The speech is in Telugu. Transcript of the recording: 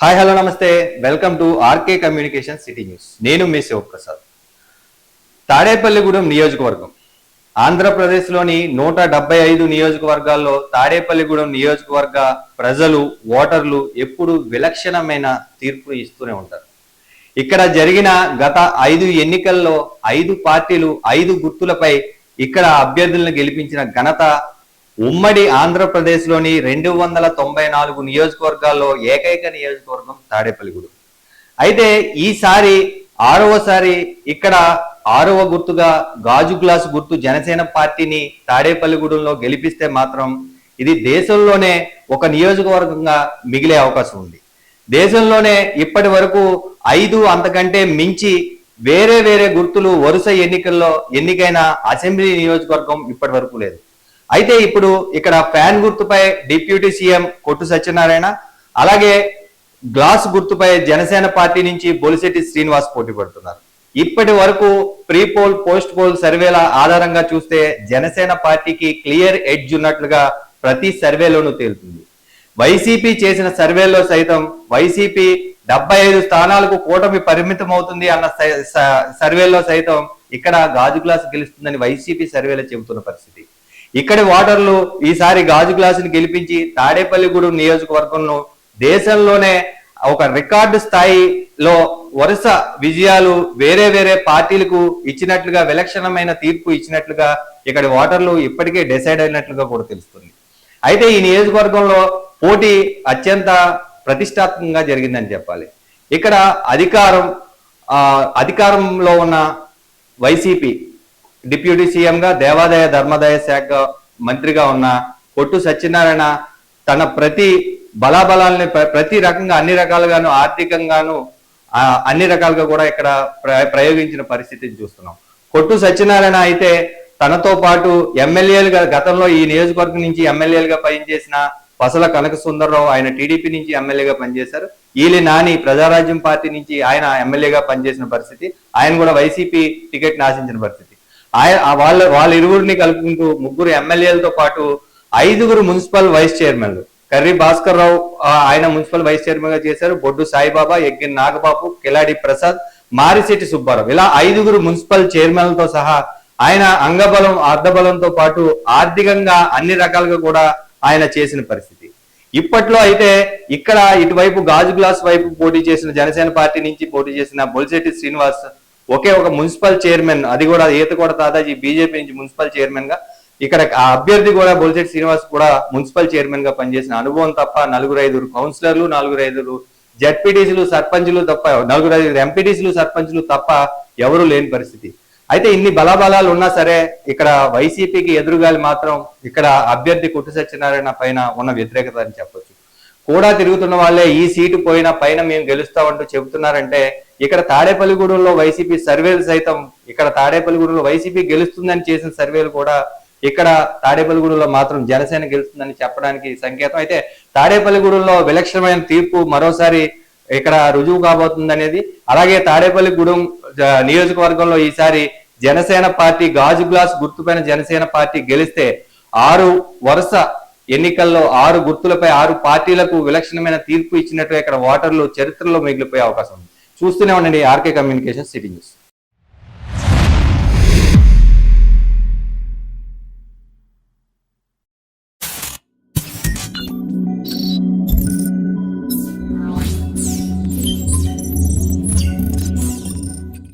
హాయ్ హలో నమస్తే welcome to RK communication city news. నేను మీ శివప్రసాద్. తాడేపల్లిగూడెం నియోజకవర్గం ఆంధ్రప్రదేశ్లోని 175 నియోజకవర్గాల్లో తాడేపల్లిగూడెం నియోజకవర్గ ప్రజలు ఓటర్లు ఎప్పుడు విలక్షణమైన తీర్పు ఇస్తూనే ఉంటారు. ఇక్కడ జరిగిన గత 5 ఎన్నికల్లో 5 పార్టీలు 5 గుర్తులపై ఇక్కడ అభ్యర్థులను గెలిపించిన ఘనత ఉమ్మడి ఆంధ్రప్రదేశ్లోని 294 నియోజకవర్గాల్లో ఏకైక నియోజకవర్గం తాడేపల్లిగూడెం. అయితే ఈసారి 6వసారి ఇక్కడ 6వ గుర్తుగా గాజు గ్లాసు గుర్తు జనసేన పార్టీని తాడేపల్లిగూడెంలో గెలిపిస్తే మాత్రం ఇది దేశంలోనే ఒక నియోజకవర్గంగా మిగిలే అవకాశం ఉంది. దేశంలోనే ఇప్పటి వరకు 5 అంతకంటే మించి వేరే వేరే గుర్తులు వరుస ఎన్నికల్లో ఎన్నికైన అసెంబ్లీ నియోజకవర్గం ఇప్పటి వరకు లేదు. అయితే ఇప్పుడు ఇక్కడ ఫ్యాన్ గుర్తుపై డిప్యూటీ సీఎం కొట్టు సత్యనారాయణ, అలాగే గ్లాస్ గుర్తుపై జనసేన పార్టీ నుంచి బొలిశెట్టి శ్రీనివాస్ పోటీ పడుతున్నారు. ఇప్పటి వరకు ప్రీ పోల్ పోస్ట్ పోల్ సర్వేల ఆధారంగా చూస్తే జనసేన పార్టీకి క్లియర్ ఎడ్జ్ ఉన్నట్లుగా ప్రతి సర్వేలోనూ తేలుతుంది. వైసీపీ చేసిన సర్వేలో సైతం వైసీపీ 75 స్థానాలకు కూటమి పరిమితం అవుతుంది అన్న సర్వేలో సైతం ఇక్కడ గాజు గ్లాసు గెలుస్తుందని వైసీపీ సర్వేలో చెబుతున్న పరిస్థితి. ఇక్కడి ఓటర్లు ఈసారి గాజు గ్లాసుని గెలిపించి తాడేపల్లిగూడెం నియోజకవర్గంలో దేశంలోనే ఒక రికార్డు స్థాయిలో వరుస విజయాలు వేరే వేరే పార్టీలకు ఇచ్చినట్లుగా విలక్షణమైన తీర్పు ఇచ్చినట్లుగా ఇక్కడి ఓటర్లు ఇప్పటికే డిసైడ్ అయినట్లుగా కూడా తెలుస్తుంది. అయితే ఈ నియోజకవర్గంలో పోటీ అత్యంత ప్రతిష్టాత్మకంగా జరిగిందని చెప్పాలి. ఇక్కడ అధికారంలో ఉన్న వైసీపీ డిప్యూటీ సీఎంగా దేవాదాయ ధర్మాదాయ శాఖ మంత్రిగా ఉన్న కొట్టు సత్యనారాయణ తన ప్రతి బలాబలాల్ని ప్రతి రకంగా అన్ని రకాలుగాను ఆర్థికంగాను అన్ని రకాలుగా కూడా ఇక్కడ ప్రయోగించిన పరిస్థితిని చూస్తున్నాం. కొట్టు సత్యనారాయణ అయితే తనతో పాటు ఎమ్మెల్యేలుగా గతంలో ఈ నియోజకవర్గం నుంచి ఎమ్మెల్యేలుగా పనిచేసిన పసల కనక సుందరరావు, ఆయన టీడీపీ నుంచి ఎమ్మెల్యేగా పనిచేశారు. ఈలి నాని ప్రజారాజ్యం పార్టీ నుంచి ఆయన ఎమ్మెల్యేగా పనిచేసిన పరిస్థితి, ఆయన కూడా వైసీపీ టికెట్ ఆశించిన పరిస్థితి. వాళ్ళ ఇరువురిని కలుపుకుంటూ 3 ఎమ్మెల్యేలతో పాటు 5 మున్సిపల్ వైస్ చైర్మన్లు, కర్రీ భాస్కర్ రావు ఆయన మున్సిపల్ వైస్ చైర్మన్ గా చేశారు, బొడ్డు సాయిబాబా, ఎగ్గిన్ నాగబాబు, కిలాడి ప్రసాద్, మారిశెట్టి సుబ్బారావు, ఇలా 5 మున్సిపల్ చైర్మన్లతో సహా ఆయన అంగబలం అర్ధబలంతో పాటు ఆర్థికంగా అన్ని రకాలుగా కూడా ఆయన చేసిన పరిస్థితి. ఇప్పట్లో అయితే ఇక్కడ ఇటువైపు గాజు గ్లాస్ వైపు పోటీ చేసిన జనసేన పార్టీ నుంచి పోటీ చేసిన బొలిశెట్టి శ్రీనివాస్ ఒకే ఒక మున్సిపల్ చైర్మన్, అది కూడా ఈతకోట తాతాజీ బీజేపీ నుంచి మున్సిపల్ చైర్మన్ గా, ఇక్కడ ఆ అభ్యర్థి కూడా బొలిశెట్టి శ్రీనివాస్ కూడా మున్సిపల్ చైర్మన్ గా పనిచేసిన అనుభవం తప్ప 4-5 కౌన్సిలర్లు, 4-5 జడ్పీటీసీలు, సర్పంచులు తప్ప 4-5 ఎంపీటీసీలు, సర్పంచులు తప్ప ఎవరు లేని పరిస్థితి. అయితే ఇన్ని బలాబలాలు ఉన్నా సరే ఇక్కడ వైసీపీకి ఎదురుగాలి మాత్రం ఇక్కడ అభ్యర్థి కొట్టు సత్యనారాయణ పైన ఉన్న వ్యతిరేకత అని చెప్పొచ్చు. కూడా తిరుగుతున్న వాళ్ళే ఈ సీటు పోయిన పైన మేము గెలుస్తామంటూ చెబుతున్నారంటే ఇక్కడ తాడేపల్లిగూడెంలో వైసీపీ సర్వేలు సైతం ఇక్కడ తాడేపల్లిగూడెంలో వైసీపీ గెలుస్తుందని చేసిన సర్వేలు కూడా ఇక్కడ తాడేపల్లిగూడెంలో మాత్రం జనసేన గెలుస్తుందని చెప్పడానికి సంకేతం. అయితే తాడేపల్లిగూడెంలో విలక్షణమైన తీర్పు మరోసారి ఇక్కడ రుజువు కాబోతుంది అనేది, అలాగే తాడేపల్లిగూడెం నియోజకవర్గంలో ఈసారి జనసేన పార్టీ గాజు గ్లాస్ గుర్తుపైన జనసేన పార్టీ గెలిస్తే 6 వరుస ఎన్నికల్లో 6 గుర్తులపై 6 పార్టీలకు విలక్షణమైన తీర్పు ఇచ్చినట్టు ఇక్కడ ఓటర్లు చరిత్రలో మిగిలిపోయే అవకాశం ఉంది. చూస్తూనే ఉండండి ఆర్కే కమ్యూనికేషన్ సిటీ న్యూస్.